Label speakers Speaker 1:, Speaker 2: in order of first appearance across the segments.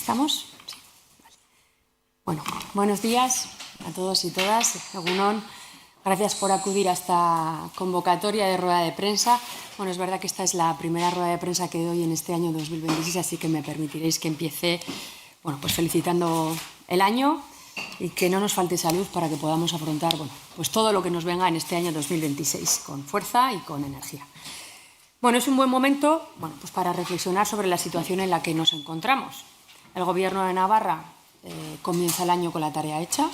Speaker 1: ¿Estamos? Sí. Vale. Bueno, buenos días a todos y todas. Egun on. Gracias por acudir a esta convocatoria de rueda de prensa. Bueno, es verdad que esta es la primera rueda de prensa que doy en este año 2026, así que me permitiréis que empiece pues felicitando el año y que no nos falte salud para que podamos afrontar pues todo lo que nos venga en este año 2026 con fuerza y con energía. Bueno, es un buen momento pues para reflexionar sobre la situación en la que nos encontramos. El Gobierno de Navarra comienza el año con la tarea hecha,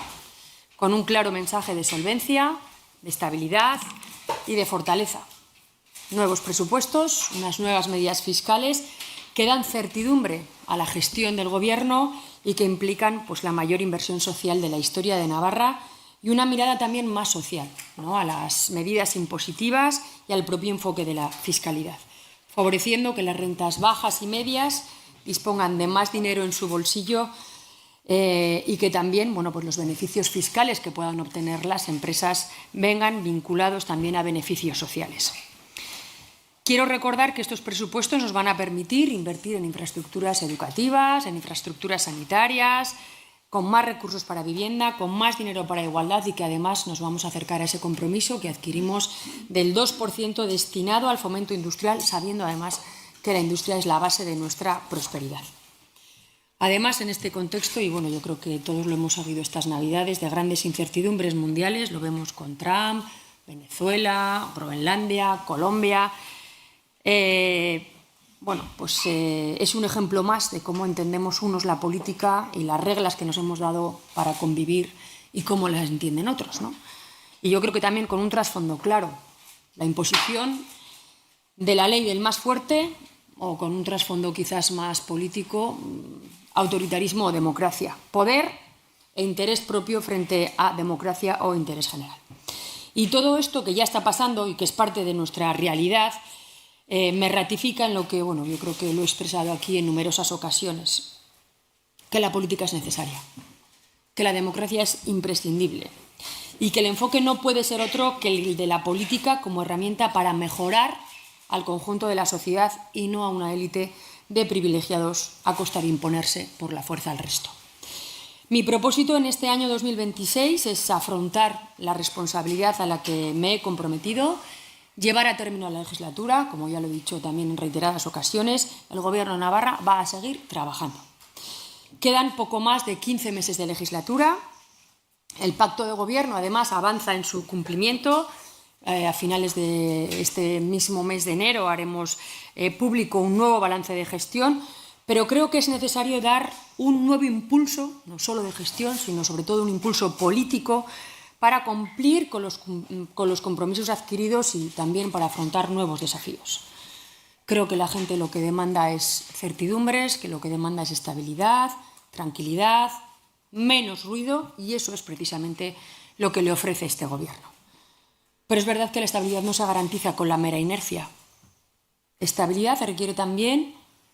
Speaker 1: con un claro mensaje de solvencia, de estabilidad y de fortaleza. Nuevos presupuestos, unas nuevas medidas fiscales que dan certidumbre a la gestión del Gobierno y que implican la mayor inversión social de la historia de Navarra y una mirada también más social, a las medidas impositivas y al propio enfoque de la fiscalidad, favoreciendo que las rentas bajas y medias dispongan de más dinero en su bolsillo y que también pues los beneficios fiscales que puedan obtener las empresas vengan vinculados también a beneficios sociales. Quiero recordar que estos presupuestos nos van a permitir invertir en infraestructuras educativas, en infraestructuras sanitarias, con más recursos para vivienda, con más dinero para igualdad y que además nos vamos a acercar a ese compromiso que adquirimos del 2% destinado al fomento industrial, sabiendo además que la industria es la base de nuestra prosperidad. Además, en este contexto, y yo creo que todos lo hemos sabido estas Navidades, de grandes incertidumbres mundiales, lo vemos con Trump, Venezuela, Groenlandia, Colombia. Es un ejemplo más de cómo entendemos unos la política y las reglas que nos hemos dado para convivir y cómo las entienden otros, ¿no? Y yo creo que también con un trasfondo claro, la imposición de la ley del más fuerte o con un trasfondo quizás más político, autoritarismo o democracia, poder e interés propio frente a democracia o interés general. Y todo esto que ya está pasando y que es parte de nuestra realidad me ratifica en lo que, yo creo que lo he expresado aquí en numerosas ocasiones, que la política es necesaria, que la democracia es imprescindible y que el enfoque no puede ser otro que el de la política como herramienta para mejorar al conjunto de la sociedad y no a una élite de privilegiados a costa de imponerse por la fuerza al resto. Mi propósito en este año 2026 es afrontar la responsabilidad a la que me he comprometido, llevar a término la legislatura, como ya lo he dicho también en reiteradas ocasiones. El Gobierno de Navarra va a seguir trabajando. Quedan poco más de 15 meses de legislatura. El pacto de gobierno, además, avanza en su cumplimiento. A finales de este mismo mes de enero haremos público un nuevo balance de gestión, pero creo que es necesario dar un nuevo impulso, no solo de gestión, sino sobre todo un impulso político para cumplir con los compromisos adquiridos y también para afrontar nuevos desafíos. Creo que la gente lo que demanda es certidumbres, que lo que demanda es estabilidad, tranquilidad, menos ruido, y eso es precisamente lo que le ofrece este Gobierno. Pero es verdad que la estabilidad no se garantiza con la mera inercia. Estabilidad requiere también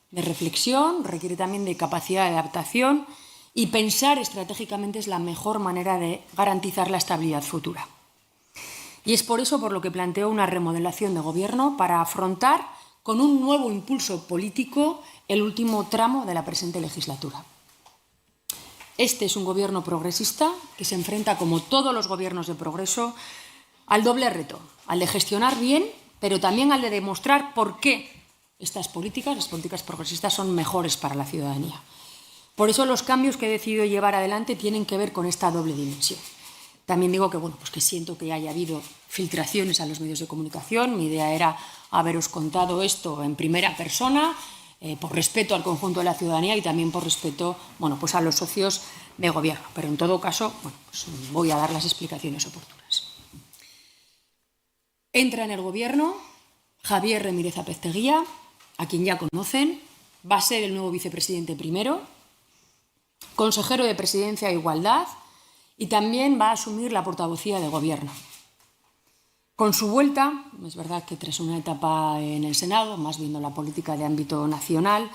Speaker 1: de reflexión, requiere también de capacidad de adaptación y pensar estratégicamente es la mejor manera de garantizar la estabilidad futura. Y es por eso por lo que planteo una remodelación de Gobierno para afrontar con un nuevo impulso político el último tramo de la presente legislatura. Este es un Gobierno progresista que se enfrenta, como todos los gobiernos de progreso, al doble reto, al de gestionar bien, pero también al de demostrar por qué estas políticas, las políticas progresistas, son mejores para la ciudadanía. Por eso los cambios que he decidido llevar adelante tienen que ver con esta doble dimensión. También digo que, que siento que haya habido filtraciones a los medios de comunicación. Mi idea era haberos contado esto en primera persona, por respeto al conjunto de la ciudadanía y también por respeto a los socios de Gobierno. Pero en todo caso, voy a dar las explicaciones oportunas. Entra en el Gobierno Javier Remírez Apezteguía, a quien ya conocen, va a ser el nuevo vicepresidente primero, consejero de Presidencia e Igualdad y también va a asumir la portavocía de Gobierno. Con su vuelta, es verdad que tras una etapa en el Senado, más viendo la política de ámbito nacional,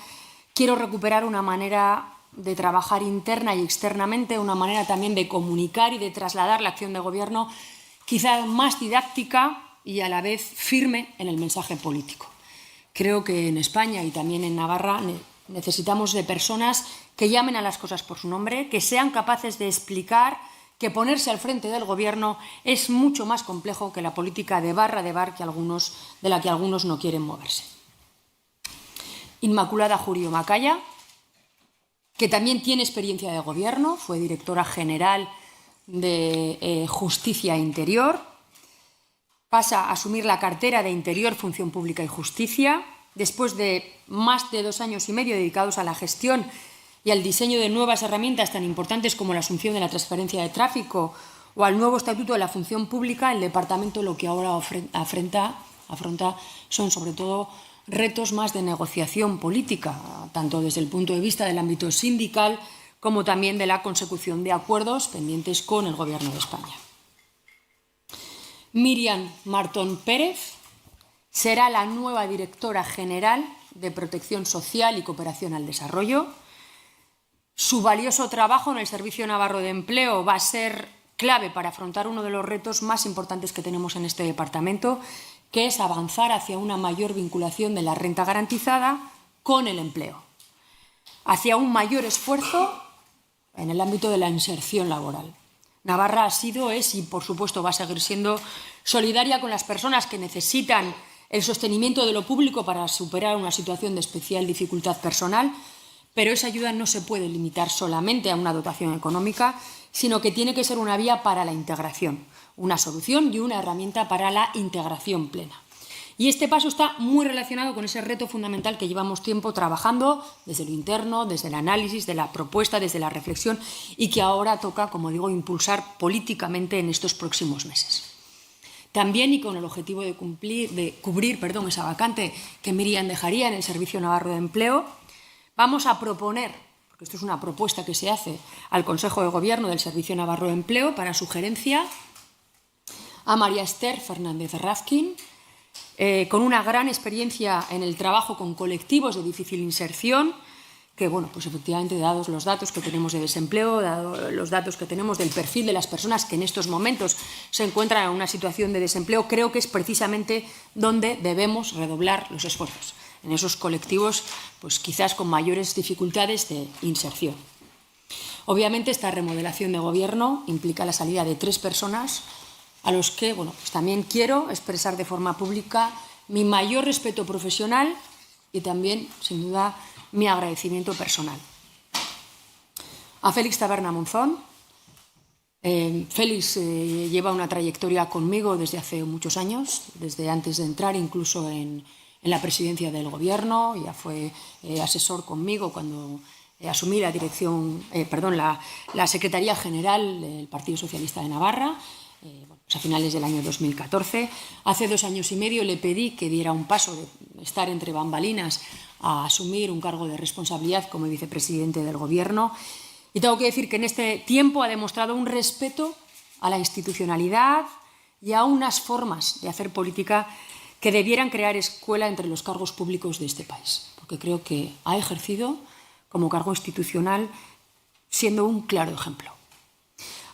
Speaker 1: quiero recuperar una manera de trabajar interna y externamente, una manera también de comunicar y de trasladar la acción de Gobierno quizá más didáctica y a la vez firme en el mensaje político. Creo que en España y también en Navarra Necesitamos de personas que llamen a las cosas por su nombre, que sean capaces de explicar que ponerse al frente del Gobierno es mucho más complejo que la política de bar de la que algunos no quieren moverse. Inmaculada Jurio Macaya, que también tiene experiencia de gobierno, fue directora general de Justicia e Interior, pasa a asumir la cartera de Interior, Función Pública y Justicia, después de más de 2 años y medio dedicados a la gestión y al diseño de nuevas herramientas tan importantes como la asunción de la transferencia de tráfico o al nuevo Estatuto de la Función Pública, el Departamento lo que ahora afronta son sobre todo retos más de negociación política, tanto desde el punto de vista del ámbito sindical como también de la consecución de acuerdos pendientes con el Gobierno de España. Miriam Martón Pérez será la nueva directora general de Protección Social y Cooperación al Desarrollo. Su valioso trabajo en el Servicio Navarro de Empleo va a ser clave para afrontar uno de los retos más importantes que tenemos en este departamento, que es avanzar hacia una mayor vinculación de la renta garantizada con el empleo, hacia un mayor esfuerzo en el ámbito de la inserción laboral. Navarra ha sido, es y por supuesto va a seguir siendo solidaria con las personas que necesitan el sostenimiento de lo público para superar una situación de especial dificultad personal, pero esa ayuda no se puede limitar solamente a una dotación económica, sino que tiene que ser una vía para la integración, una solución y una herramienta para la integración plena. Y este paso está muy relacionado con ese reto fundamental que llevamos tiempo trabajando desde lo interno, desde el análisis, de la propuesta, desde la reflexión y que ahora toca, como digo, impulsar políticamente en estos próximos meses. También, y con el objetivo de cubrir esa vacante que Miriam dejaría en el Servicio Navarro de Empleo, vamos a proponer, porque esto es una propuesta que se hace al Consejo de Gobierno del Servicio Navarro de Empleo para sugerencia, a María Esther Fernández Razkin, con una gran experiencia en el trabajo con colectivos de difícil inserción, que, pues efectivamente, dados los datos que tenemos de desempleo, dados los datos que tenemos del perfil de las personas que en estos momentos se encuentran en una situación de desempleo, creo que es precisamente donde debemos redoblar los esfuerzos, en esos colectivos quizás con mayores dificultades de inserción. Obviamente, esta remodelación de gobierno implica la salida de 3 personas a los que también quiero expresar de forma pública mi mayor respeto profesional y también, sin duda, mi agradecimiento personal. A Félix Taberna Monzón. Félix lleva una trayectoria conmigo desde hace muchos años, desde antes de entrar incluso en la presidencia del Gobierno. Ya fue asesor conmigo cuando asumí la Secretaría General del Partido Socialista de Navarra, a finales del año 2014. Hace 2 años y medio le pedí que diera un paso de estar entre bambalinas a asumir un cargo de responsabilidad como vicepresidente del Gobierno. Y tengo que decir que en este tiempo ha demostrado un respeto a la institucionalidad y a unas formas de hacer política que debieran crear escuela entre los cargos públicos de este país, porque creo que ha ejercido como cargo institucional siendo un claro ejemplo.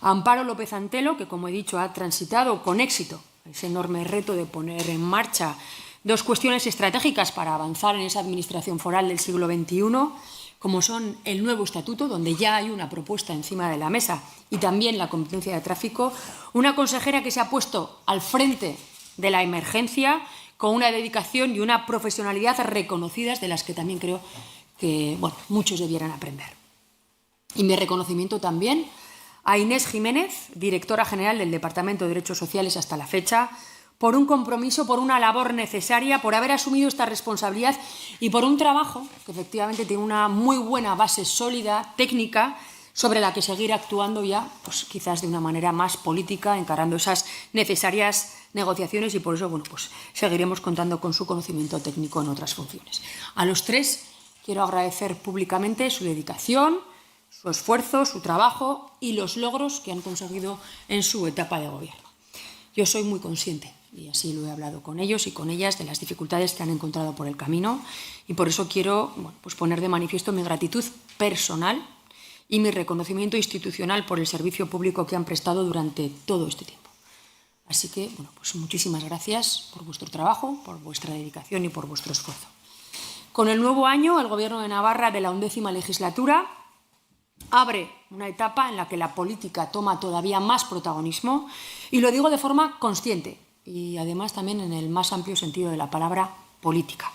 Speaker 1: A Amparo López Antelo, que, como he dicho, ha transitado con éxito ese enorme reto de poner en marcha 2 cuestiones estratégicas para avanzar en esa administración foral del siglo XXI, como son el nuevo estatuto, donde ya hay una propuesta encima de la mesa, y también la competencia de tráfico, una consejera que se ha puesto al frente de la emergencia con una dedicación y una profesionalidad reconocidas de las que también creo que muchos debieran aprender. Y mi reconocimiento también a Inés Jiménez, directora general del Departamento de Derechos Sociales hasta la fecha, por un compromiso, por una labor necesaria, por haber asumido esta responsabilidad y por un trabajo que efectivamente tiene una muy buena base sólida, técnica, sobre la que seguir actuando ya, quizás de una manera más política, encarando esas necesarias negociaciones, y por eso, seguiremos contando con su conocimiento técnico en otras funciones. A los 3 quiero agradecer públicamente su dedicación, su esfuerzo, su trabajo y los logros que han conseguido en su etapa de gobierno. Yo soy muy consciente, y así lo he hablado con ellos y con ellas, de las dificultades que han encontrado por el camino, y por eso quiero poner de manifiesto mi gratitud personal y mi reconocimiento institucional por el servicio público que han prestado durante todo este tiempo. Así que, muchísimas gracias por vuestro trabajo, por vuestra dedicación y por vuestro esfuerzo. Con el nuevo año, el Gobierno de Navarra de la 11ª legislatura abre una etapa en la que la política toma todavía más protagonismo, y lo digo de forma consciente y además también en el más amplio sentido de la palabra política.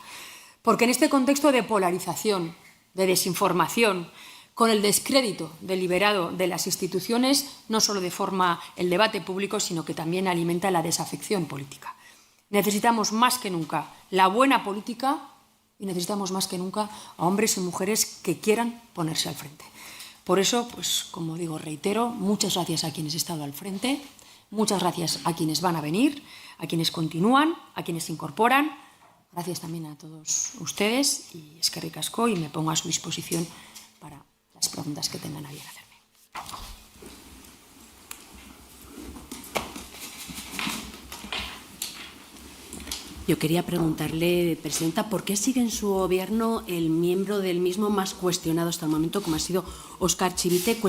Speaker 1: Porque en este contexto de polarización, de desinformación, con el descrédito deliberado de las instituciones, no solo deforma el debate público, sino que también alimenta la desafección política. Necesitamos más que nunca la buena política y necesitamos más que nunca a hombres y mujeres que quieran ponerse al frente. Por eso, pues como digo, reitero, muchas gracias a quienes han estado al frente, muchas gracias a quienes van a venir, a quienes continúan, a quienes se incorporan. Gracias también a todos ustedes y eskerrik asko, y me pongo a su disposición para las preguntas que tengan a bien hacerme.
Speaker 2: Yo quería preguntarle, Presidenta, ¿por qué sigue en su gobierno el miembro del mismo más cuestionado hasta el momento, como ha sido Óscar Chivite?